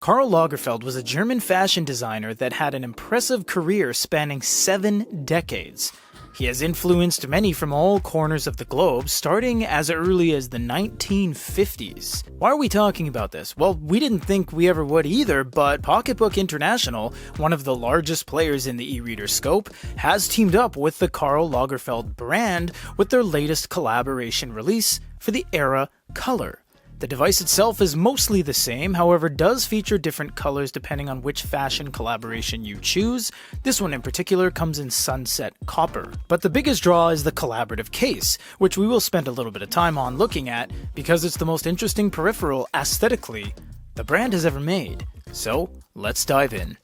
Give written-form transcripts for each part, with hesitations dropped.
Karl Lagerfeld was a German fashion designer that had an impressive career spanning 7 decades. He has influenced many from all corners of the globe, starting as early as the 1950s. Why are we talking about this? Well, we didn't think we ever would either, but Pocketbook International, one of the largest players in the e-reader scope, has teamed up with the Karl Lagerfeld brand with their latest collaboration release for the Era Color. The device itself is mostly the same, however does feature different colors depending on which fashion collaboration you choose. This one in particular comes in sunset copper. But the biggest draw is the collaborative case, which we will spend a little bit of time on looking at because it's the most interesting peripheral aesthetically the brand has ever made. So let's dive in.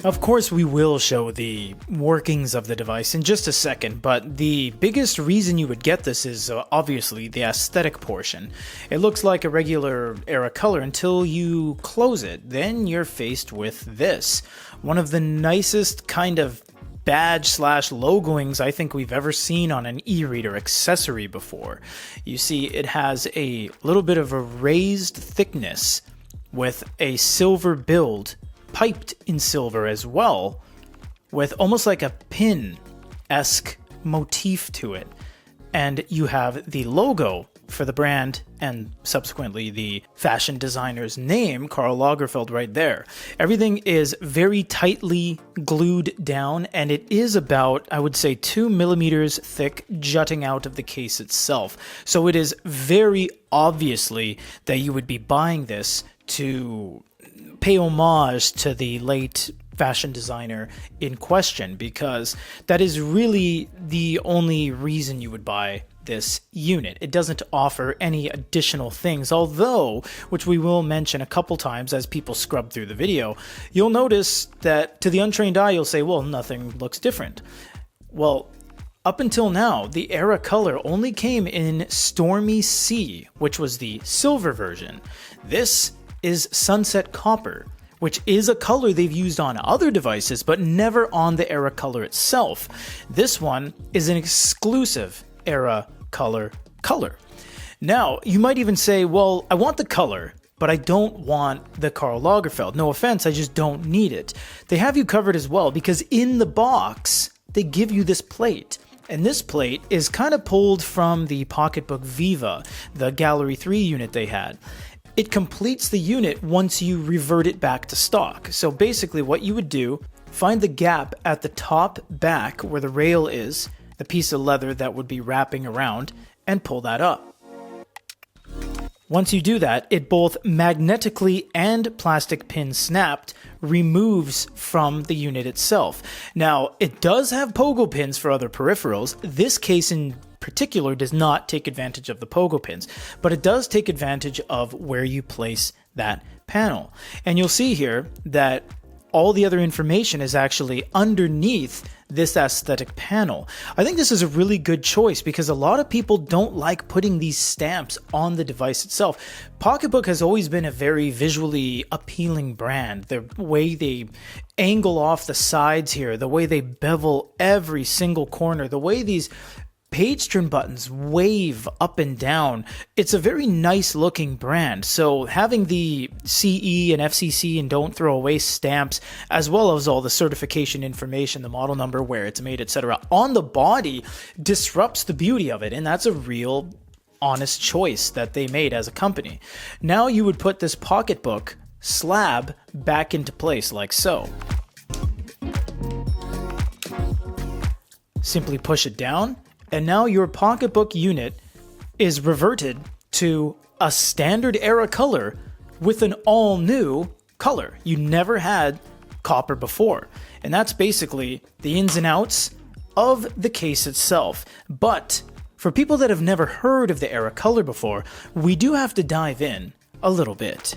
Of course, we will show the workings of the device in just a second, but the biggest reason you would get this is obviously the aesthetic portion. It looks like a regular Era Color until you close it. Then you're faced with this. One of the nicest kind of badge/logoings I think we've ever seen on an e-reader accessory before. You see, it has a little bit of a raised thickness with a silver build, piped in silver as well, with almost like a pin-esque motif to it. And you have the logo for the brand and subsequently the fashion designer's name, Karl Lagerfeld, right there. Everything is very tightly glued down, and it is about, I would say, 2 millimeters thick, jutting out of the case itself. So it is very obviously that you would be buying this to pay homage to the late fashion designer in question, because that is really the only reason you would buy this unit. It doesn't offer any additional things, although, which we will mention a couple times as people scrub through the video, you'll notice that to the untrained eye you'll say, well, nothing looks different. Well, up until now, the Era Color only came in Stormy Sea, which was the silver version. This is sunset copper, which is a color they've used on other devices, but never on the Era Color itself. This one is an exclusive Era Color color. Now, you might even say, well, I want the color, but I don't want the Karl Lagerfeld. No offense, I just don't need it. They have you covered as well, because in the box, they give you this plate. And this plate is kind of pulled from the Pocketbook Viva, the Gallery 3 unit they had. It completes the unit once you revert it back to stock. So basically what you would do, find the gap at the top back where the rail is, the piece of leather that would be wrapping around, and pull that up. Once you do that, it both magnetically and plastic pin snapped removes from the unit itself. Now, it does have pogo pins for other peripherals. This case in particular does not take advantage of the pogo pins, but it does take advantage of where you place that panel. And you'll see here that all the other information is actually underneath this aesthetic panel. I think this is a really good choice because a lot of people don't like putting these stamps on the device itself. Pocketbook has always been a very visually appealing brand. The way they angle off the sides here, the way they bevel every single corner, the way these page turn buttons wave up and down. It's a very nice looking brand. So having the CE and FCC and don't throw away stamps, as well as all the certification information, the model number, where it's made, etc., on the body disrupts the beauty of it. And that's a real honest choice that they made as a company. Now you would put this Pocketbook slab back into place like so. Simply push it down, and now your Pocketbook unit is reverted to a standard Era Color with an all-new color. You never had copper before. And that's basically the ins and outs of the case itself. But for people that have never heard of the Era Color before, we do have to dive in a little bit.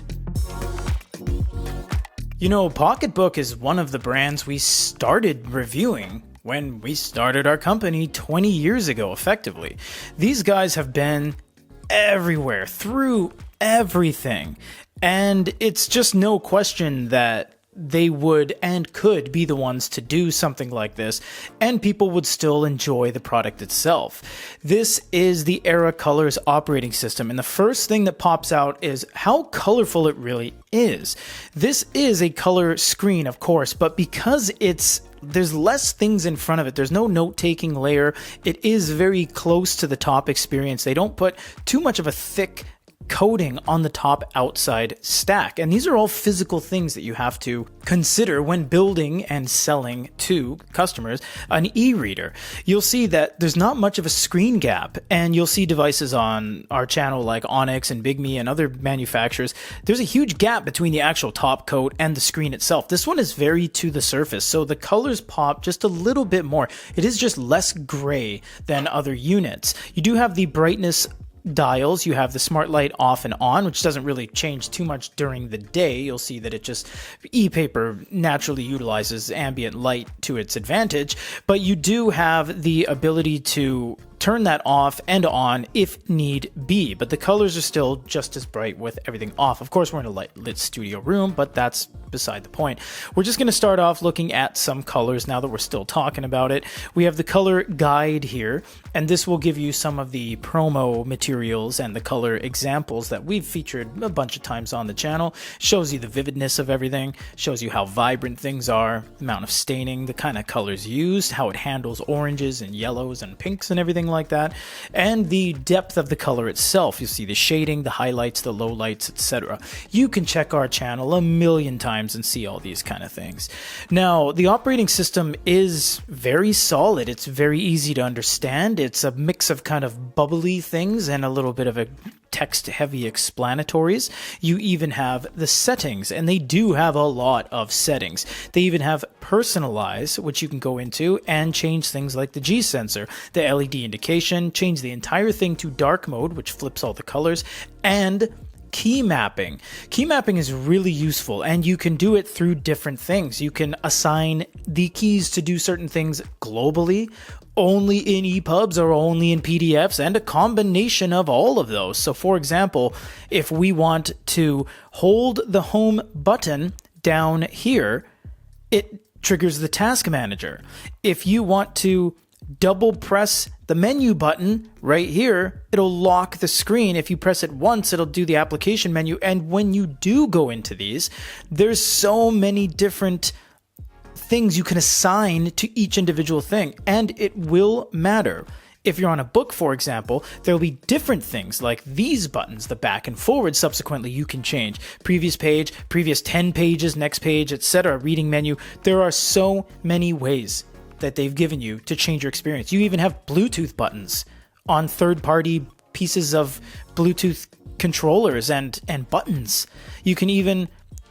You know, Pocketbook is one of the brands we started reviewing when we started our company 20 years ago, effectively. These guys have been everywhere, through everything. And it's just no question that they would and could be the ones to do something like this, and people would still enjoy the product itself. This is the Era Colors operating system, and the first thing that pops out is how colorful it really is. This is a color screen, of course, but because there's less things in front of it. There's no note-taking layer. It is very close to the top experience. They don't put too much of a thick coating on the top outside stack. And these are all physical things that you have to consider when building and selling to customers an e-reader. You'll see that there's not much of a screen gap, and you'll see devices on our channel like Onyx and Bigme and other manufacturers. There's a huge gap between the actual top coat and the screen itself. This one is very to the surface, so the colors pop just a little bit more. It is just less gray than other units. You do have the brightness dials. You have the smart light off and on, which doesn't really change too much during the day. You'll see that it just, e-paper naturally utilizes ambient light to its advantage, but you do have the ability to turn that off and on if need be, but the colors are still just as bright with everything off. Of course, we're in a lit studio room, but that's beside the point. We're just going to start off looking at some colors now that we're still talking about it. We have the color guide here, and this will give you some of the promo materials and the color examples that we've featured a bunch of times on the channel. Shows you the vividness of everything, shows you how vibrant things are, the amount of staining, the kind of colors used, how it handles oranges and yellows and pinks and everything like that, and the depth of the color itself. You see the shading, the highlights, the lowlights, etc. You can check our channel a million times and see all these kind of things. Now, the operating system is very solid. It's very easy to understand. It's a mix of kind of bubbly things and a little bit of a text-heavy explanatories. You even have the settings, and they do have a lot of settings. They even have personalize, which you can go into and change things like the G sensor, the LED indication, change the entire thing to dark mode, which flips all the colors, and key mapping. Key mapping is really useful, and you can do it through different things. You can assign the keys to do certain things globally, only in EPUBs or only in PDFs, and a combination of all of those. So for example, if we want to hold the home button down here, it triggers the task manager. If you want to double press the menu button right here, it'll lock the screen. If you press it once, it'll do the application menu. And when you do go into these, there's so many different things you can assign to each individual thing, and it will matter. If you're on a book, for example, there'll be different things like these buttons, the back and forward, subsequently you can change. Previous page, previous 10 pages, next page, etc. Reading menu. There are so many ways that they've given you to change your experience. You even have Bluetooth buttons on third-party pieces of Bluetooth controllers and buttons. You can even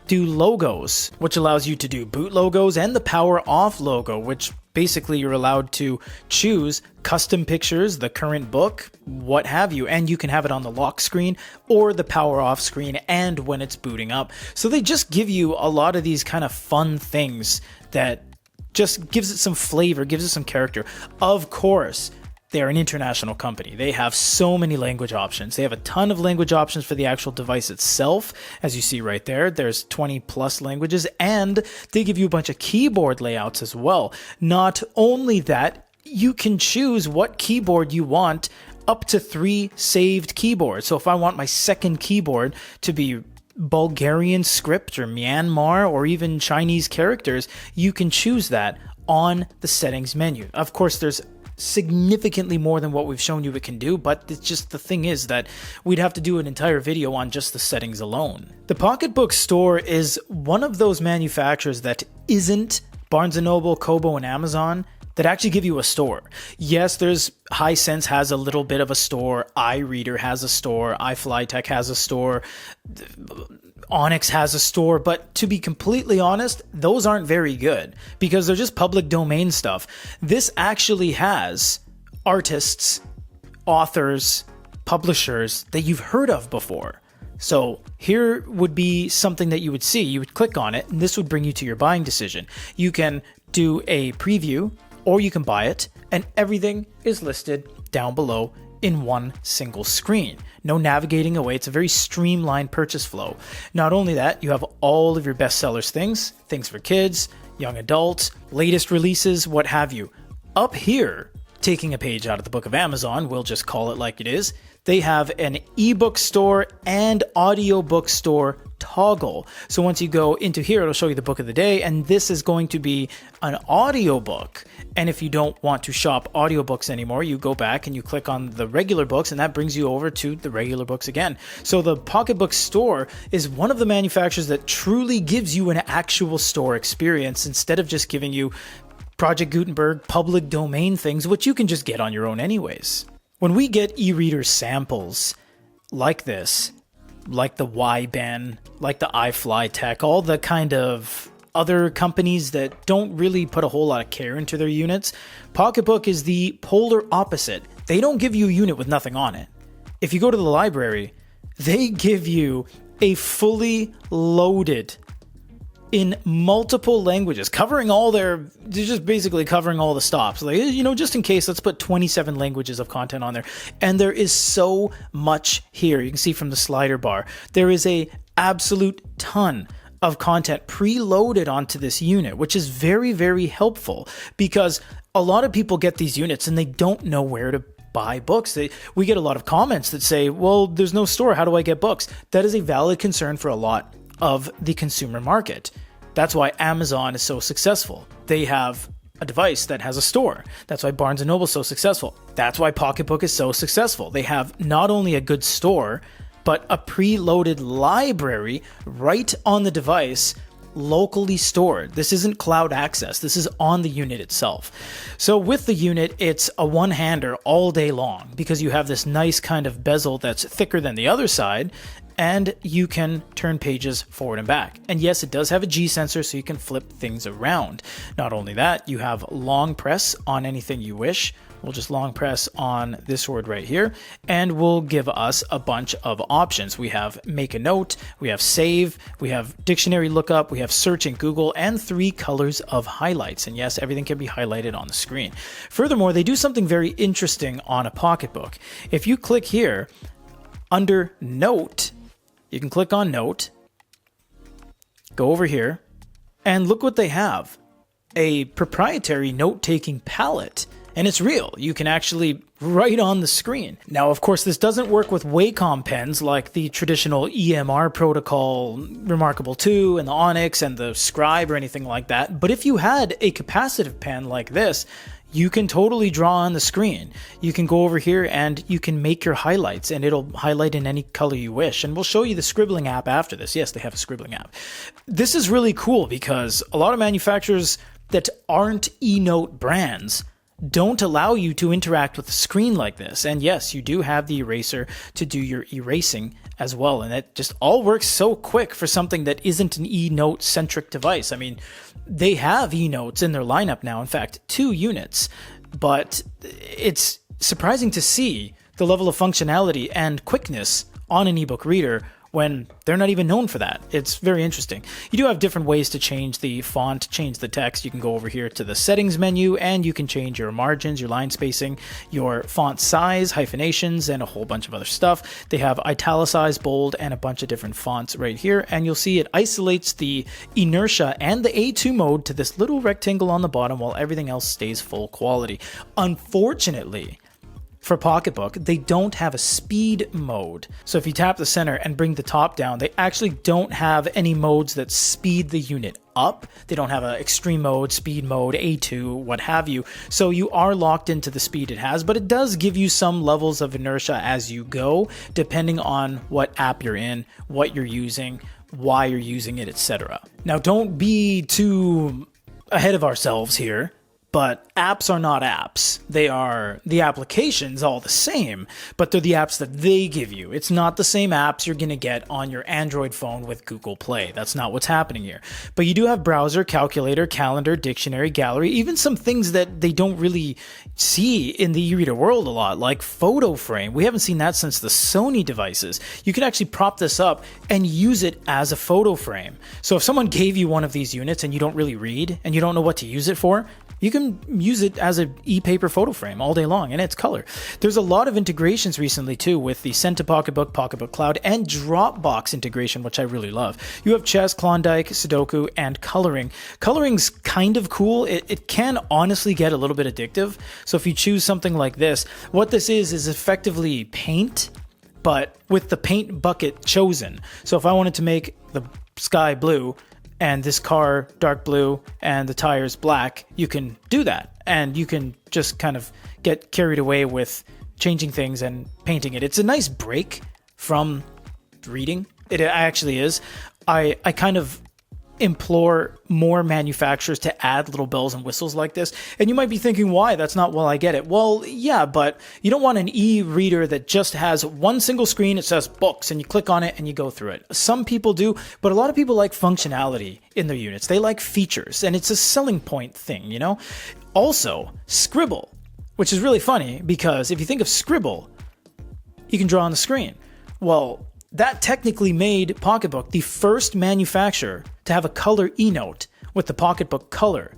do logos, which allows you to do boot logos, and the power off logo, which basically you're allowed to choose custom pictures, the current book, what have you, and you can have it on the lock screen or the power off screen and when it's booting up. So they just give you a lot of these kind of fun things that just gives it some flavor, gives it some character. Of course, they're an international company. They have so many language options. They have a ton of language options for the actual device itself. As you see right there, there's 20 plus languages, and they give you a bunch of keyboard layouts as well. Not only that, you can choose what keyboard you want, up to 3 saved keyboards. So if I want my second keyboard to be Bulgarian script or Myanmar or even Chinese characters, you can choose that on the settings menu. Of course, there's significantly more than what we've shown you it can do, but it's just, the thing is that we'd have to do an entire video on just the settings alone. The Pocketbook store is one of those manufacturers that isn't Barnes & Noble, Kobo, and Amazon that actually give you a store. Yes, there's Hisense has a little bit of a store, iReader has a store, iFlyTech has a store, Onyx has a store, but to be completely honest, those aren't very good because they're just public domain stuff. This actually has artists, authors, publishers that you've heard of before. So here would be something that you would see. You would click on it, and this would bring you to your buying decision. You can do a preview, or you can buy it, and everything is listed down below in one single screen. No navigating away. It's a very streamlined purchase flow. Not only that, you have all of your bestsellers things for kids, young adults, latest releases, what have you. Up here, taking a page out of the book of Amazon, we'll just call it like it is, they have an ebook store and audiobook store toggle. So once you go into here, it'll show you the book of the day, and this is going to be an audiobook. And if you don't want to shop audiobooks anymore, you go back and you click on the regular books, and that brings you over to the regular books again. So the Pocketbook store is one of the manufacturers that truly gives you an actual store experience instead of just giving you Project Gutenberg public domain things, which you can just get on your own anyways. When we get e-reader samples like this, like the Y-Ben, like the iFlyTech, all the kind of other companies that don't really put a whole lot of care into their units, Pocketbook is the polar opposite. They don't give you a unit with nothing on it. If you go to the library, they give you a fully loaded, in multiple languages, covering all they're just basically covering all the stops. Like, just in case, let's put 27 languages of content on there. And there is so much here. You can see from the slider bar, there is a absolute ton of content preloaded onto this unit, which is very, very helpful because a lot of people get these units and they don't know where to buy books. We get a lot of comments that say, well, there's no store. How do I get books? That is a valid concern for a lot of the consumer market. That's why Amazon is so successful. They have a device that has a store. That's why Barnes & Noble is so successful. That's why Pocketbook is so successful. They have not only a good store, but a preloaded library right on the device, locally stored. This isn't cloud access. This is on the unit itself. So with the unit, it's a one-hander all day long because you have this nice kind of bezel that's thicker than the other side, and you can turn pages forward and back. And yes, it does have a G sensor, so you can flip things around. Not only that, you have long press on anything you wish. We'll just long press on this word right here, and will give us a bunch of options. We have make a note, we have save, we have dictionary lookup, we have search in Google, and 3 colors of highlights. And yes, everything can be highlighted on the screen. Furthermore, they do something very interesting on a Pocketbook. If you click here, under Note, you can click on Note, go over here, and look what they have. A proprietary note-taking palette. And it's real. You can actually write on the screen. Now, of course, this doesn't work with Wacom pens like the traditional EMR protocol Remarkable 2 and the Onyx and the Scribe or anything like that. But if you had a capacitive pen like this, you can totally draw on the screen. You can go over here and you can make your highlights, and it'll highlight in any color you wish. And we'll show you the scribbling app after this. Yes, they have a scribbling app. This is really cool because a lot of manufacturers that aren't eNote brands don't allow you to interact with the screen like this. And yes, you do have the eraser to do your erasing as well. And it just all works so quick for something that isn't an eNote centric device. I mean, they have eNotes in their lineup now. In fact, 2 units, but it's surprising to see the level of functionality and quickness on an ebook reader when they're not even known for that. It's very interesting. You do have different ways to change the font, change the text. You can go over here to the settings menu and you can change your margins, your line spacing, your font size, hyphenations, and a whole bunch of other stuff. They have italicized, bold, and a bunch of different fonts right here. And you'll see it isolates the inertia and the A2 mode to this little rectangle on the bottom while everything else stays full quality. Unfortunately, for Pocketbook, they don't have a speed mode. So if you tap the center and bring the top down, they actually don't have any modes that speed the unit up. They don't have an extreme mode, speed mode, A2, what have you. So you are locked into the speed it has, but it does give you some levels of inertia as you go, depending on what app you're in, what you're using, why you're using it, etc. Now, don't be too ahead of ourselves here. But apps are not apps. They are the applications all the same, but they're the apps that they give you. It's not the same apps you're going to get on your Android phone with Google Play. That's not what's happening here. But you do have browser, calculator, calendar, dictionary, gallery, even some things that they don't really see in the e-reader world a lot, like photo frame. We haven't seen that since the Sony devices. You can actually prop this up and use it as a photo frame. So if someone gave you one of these units and you don't really read and you don't know what to use it for, you can use it as an e-paper photo frame all day long, and it's color. There's a lot of integrations recently too with the Send to Pocketbook, Pocketbook Cloud, and Dropbox integration, which I really love. You have chess, Klondike, Sudoku, and coloring. Coloring's kind of cool. It can honestly get a little bit addictive. So if you choose something like this, what this is effectively paint, but with the paint bucket chosen. So if I wanted to make the sky blue, and this car dark blue and the tires black, you can do that. And you can just kind of get carried away with changing things and painting it. It's a nice break from reading. It actually is. I kind of implore more manufacturers to add little bells and whistles like this. And you might be thinking, why? That's not, well, I get it. Well, yeah, but you don't want an e-reader that just has one single screen. It says books and you click on it and you go through it. Some people do, but a lot of people like functionality in their units. They like features, and it's a selling point thing, you know? Also, Scribble, which is really funny because if you think of Scribble, you can draw on the screen. Well, that technically made Pocketbook the first manufacturer to have a color e-note with the Pocketbook Color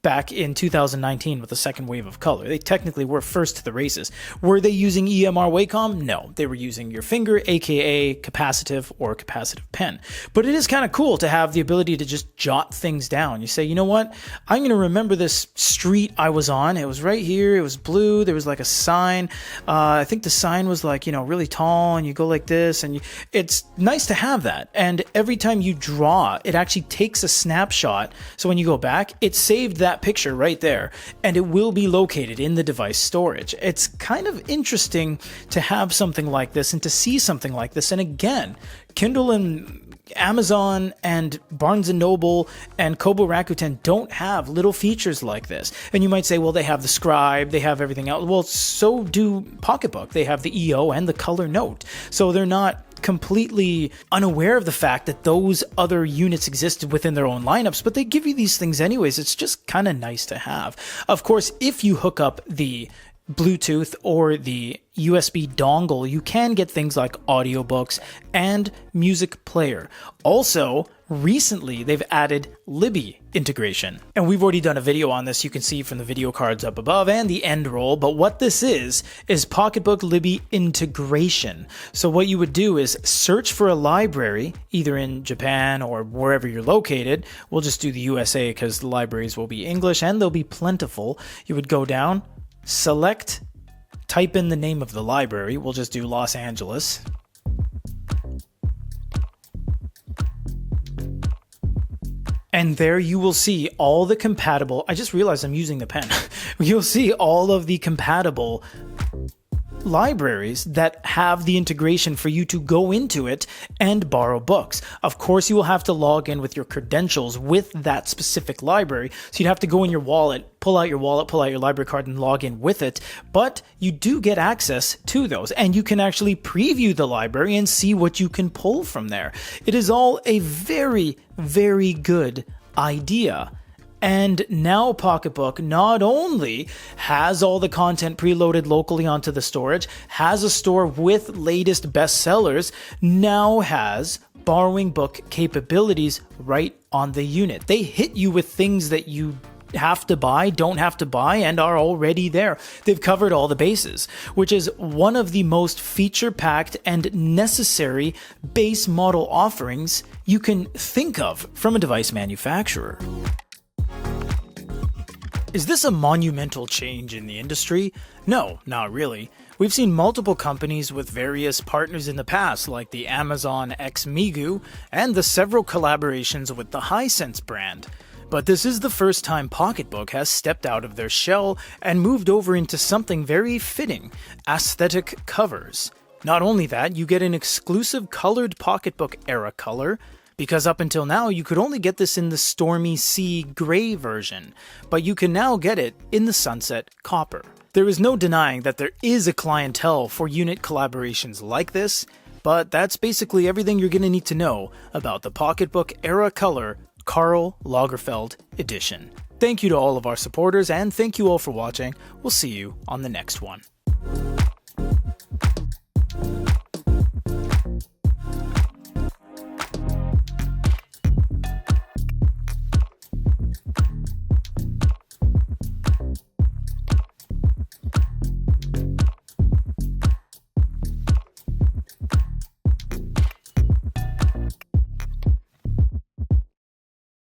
back in 2019 with the second wave of color. They technically were first to the races. Were they using EMR Wacom? No, they were using your finger, aka capacitive or capacitive pen. But it is kind of cool to have the ability to just jot things down. You say, you know what? I'm going to remember this street I was on. It was right here. It was blue. There was like a sign. I think the sign was like, you know, really tall, and you go like this, and it's nice to have that. And every time you draw, it actually takes a snapshot. So when you go back, it saved that picture right there, and it will be located in the device storage. It's kind of interesting to have something like this and to see something like this. And again, Kindle and Amazon and Barnes & Noble and Kobo Rakuten don't have little features like this. And you might say, well, they have the scribe, they have everything else. Well, so do Pocketbook. They have the EO and the color note. So they're not completely unaware of the fact that those other units existed within their own lineups, but they give you these things anyways. It's just kind of nice to have. Of course, if you hook up the Bluetooth or the USB dongle, you can get things like audiobooks and music player. Also, recently they've added Libby integration, and we've already done a video on this. You can see from the video cards up above and the end roll. But what this is Pocketbook Libby integration. So what you would do is search for a library either in Japan or wherever you're located. We'll just do the USA because the libraries will be English and they'll be plentiful. You would go down, select, type in the name of the library. We'll just do Los Angeles. And there you will see all the compatible, I just realized I'm using the pen. You'll see all of the compatible libraries that have the integration for you to go into it and borrow books. Of course, you will have to log in with your credentials with that specific library. So you'd have to go in your wallet, pull out your library card and log in with it. But you do get access to those, and you can actually preview the library and see what you can pull from there. It is all a very, very good idea. And now Pocketbook not only has all the content preloaded locally onto the storage, has a store with latest bestsellers, now has borrowing book capabilities right on the unit. They hit you with things that you have to buy, don't have to buy, and are already there. They've covered all the bases, which is one of the most feature-packed and necessary base model offerings you can think of from a device manufacturer. Is this a monumental change in the industry? No, not really. We've seen multiple companies with various partners in the past, like the Amazon X Migu and the several collaborations with the Hisense brand. But this is the first time Pocketbook has stepped out of their shell and moved over into something very fitting: aesthetic covers. Not only that, you get an exclusive colored Pocketbook era color, because up until now you could only get this in the Stormy Sea gray version, but you can now get it in the Sunset Copper. There is no denying that there is a clientele for unit collaborations like this, but that's basically everything you're going to need to know about the Pocketbook era color Karl Lagerfeld edition. Thank you to all of our supporters, and thank you all for watching. We'll see you on the next one.